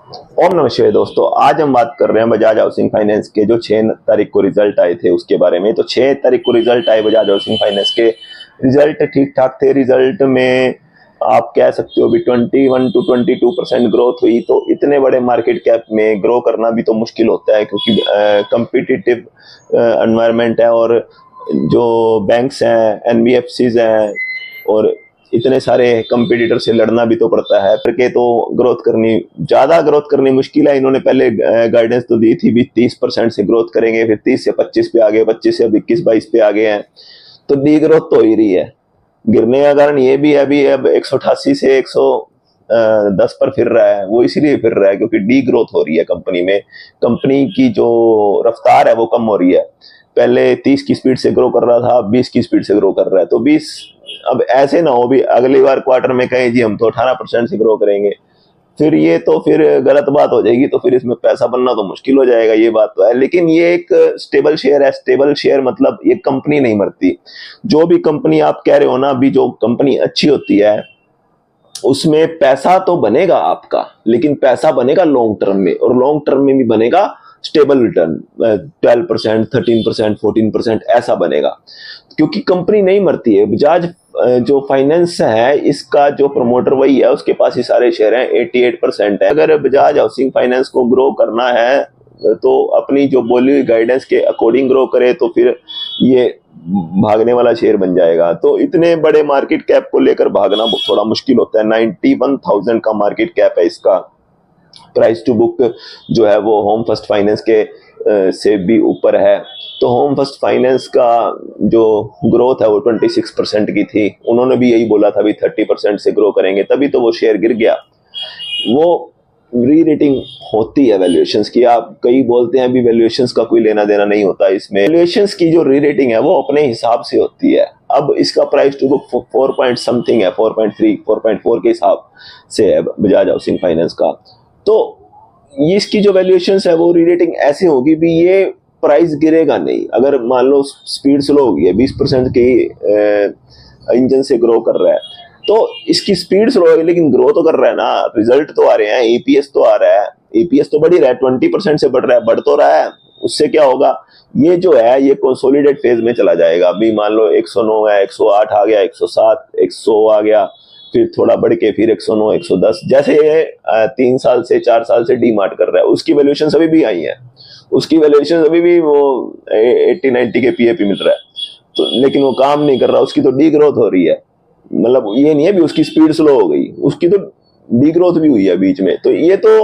ओम नमः शिवाय दोस्तों, आज हम बात कर रहे हैं बजाज हाउसिंग फाइनेंस के जो 6 तारीख को रिजल्ट आए थे उसके बारे में। तो 6 तारीख को रिजल्ट आए बजाज हाउसिंग फाइनेंस के। रिजल्ट ठीक ठाक थे। रिजल्ट में आप कह सकते हो भी 21 to 22% ग्रोथ हुई। तो इतने बड़े मार्केट कैप में ग्रो करना भी तो मुश्किल होता है, क्योंकि कंपिटिटिव एनवायरनमेंट है और जो बैंक्स हैं, एनबीएफसीज हैं और इतने सारे कंपटीटर से लड़ना भी तो पड़ता है। करके तो ज्यादा ग्रोथ करनी मुश्किल है। इन्होंने पहले गाइडेंस तो दी थी भी 30% से ग्रोथ करेंगे, फिर 30 से 25 पे आ गए, 25 से अब 21-22 पे आ गए हैं। तो डी ग्रोथ तो हो ही रही है। गिरने का कारण ये भी है, अभी अब 188 से 110 पर फिर रहा है। वो इसीलिए फिर रहा है क्योंकि डी ग्रोथ हो रही है कंपनी में। कंपनी की जो रफ्तार है वो कम हो रही है। पहले 30 की स्पीड से ग्रो कर रहा था, 20 की स्पीड से ग्रो कर रहा है। तो 20 अब ऐसे ना हो भी अगली बार क्वार्टर में कहें जी हम तो 18% से ग्रो करेंगे, फिर गलत बात हो जाएगी। तो फिर इसमें पैसा बनना तो मुश्किल हो जाएगा, ये बात तो है। लेकिन ये एक स्टेबल शेयर है। स्टेबल शेयर मतलब ये कंपनी नहीं मरती। जो भी कंपनी आप कह रहे हो ना, अभी जो कंपनी अच्छी होती है उसमें पैसा तो बनेगा आपका, लेकिन पैसा बनेगा लॉन्ग टर्म में, और लॉन्ग टर्म में भी बनेगा स्टेबल रिटर्न। 12%, 13%, 14% ऐसा बनेगा, क्योंकि कंपनी नहीं मरती है। बजाज जो फाइनेंस है इसका जो प्रमोटर वही है, उसके पास ही सारे शेयर हैं, 88% है। अगर बजाज हाउसिंग फाइनेंस को ग्रो करना है तो अपनी जो बोली हुई गाइडेंस के अकॉर्डिंग ग्रो करे, तो फिर ये भागने वाला शेयर बन जाएगा। तो इतने बड़े मार्केट कैप को लेकर भागना थोड़ा मुश्किल होता है। 91,000 का मार्केट कैप है इसका। प्राइस टू बुक जो है वो होम फर्स्ट फाइनेंस के से भी ऊपर है। तो होम फर्स्ट फाइनेंस का जो ग्रोथ है वो 26% की थी। उन्होंने भी यही बोला था भी 30% से ग्रो करेंगे, तभी तो वो शेयर गिर गया। वो री रेटिंग होती है वैल्यूएशंस की। आप कई बोलते हैं अभी वैल्यूएशंस का कोई लेना देना नहीं होता इसमें। वैल्यूएशंस की जो री रेटिंग है वो अपने हिसाब से होती है। अब इसका price to book 4 point something है, 4.3 4.4 के हिसाब से है बजाज हाउसिंग फाइनेंस का। तो ये इसकी जो वैल्यूएशन है वो री रेटिंग ऐसे होगी भी ये प्राइस गिरेगा नहीं। अगर मान लो स्पीड स्लो होगी है, 20% की इंजन से ग्रो कर रहा है, तो इसकी स्पीड स्लो है लेकिन ग्रो तो कर रहा है ना। रिजल्ट तो आ रहे हैं, एपीएस तो आ रहा है, एपीएस तो बढ़ ही रहा है, 20% से बढ़ रहा है, बढ़ तो रहा है। उससे क्या होगा, ये जो है ये कंसोलिडेट फेज में चला जाएगा। अभी मान लो 109 है, 108 आ गया, 107, 100 आ गया, फिर थोड़ा बढ़ के फिर 109, 110, जैसे ये 3 साल से 4 साल से डीमार्ट कर रहा है। उसकी वैल्यूएशन अभी भी आई है, उसकी वैल्यूएशन अभी भी वो 80-90 के पीएपी मिल रहा है। तो लेकिन वो काम नहीं कर रहा, उसकी तो डी ग्रोथ हो रही है। मतलब ये नहीं है भी उसकी स्पीड स्लो हो गई, उसकी तो डी ग्रोथ भी हुई है बीच में। तो ये तो